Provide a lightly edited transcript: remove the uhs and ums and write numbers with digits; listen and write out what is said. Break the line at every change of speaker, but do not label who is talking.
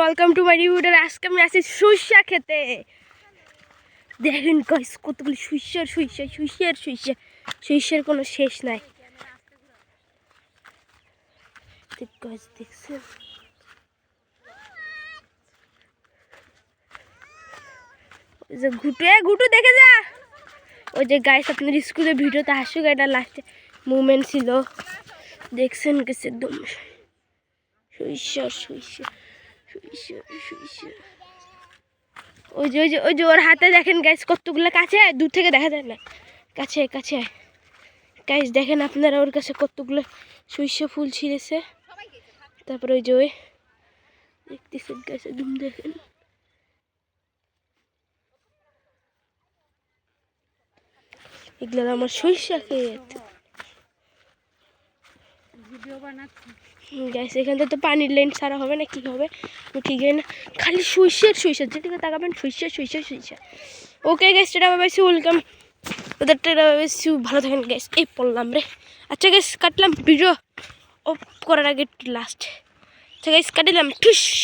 Welcome to my new video. আজকে আমি আছি সরিষা খেতে। দেখেন গাইস কতগুলি সরিষার কোনো শেষ নাই। দেখছেন ওই যে ঘুটু দেখে যা। ওই যে গাইস আপনার স্কুলের ভিডিওতে হাসুক, এটা লাস্টে মুভমেন্ট ছিল, দেখছেন গেছে একদম সরিষা। ওই যে ওর হাতে দেখেন গাইস কতগুলো, কাছে দূর থেকে দেখা যায় না, কাছে গাইস দেখেন আপনারা ওর কাছে কতগুলো সরিষা ফুল ছিঁড়েছে। তারপরে ওই যে ওই দেখতেছেন গাইস একদম দেখেন, এগুলো আমার সরিষা ক্ষেত। গ্যাস এখান থেকে তো পানির লাইন ছাড়া হবে না, কি হবে ঠিক না, খালি সরিষা যেদিকে তাকাবেন সরিষা। ওকে গ্যাস এটা ভাবছি ওয়েলকাম ওদেরটা ভাবছি ভালো থাকেন গ্যাস। এই পড়লাম রে। আচ্ছা গ্যাস কাটলাম ভিডিও অফ করার আগে লাস্ট। আচ্ছা গ্যাস কাটিলাম। ঠুস।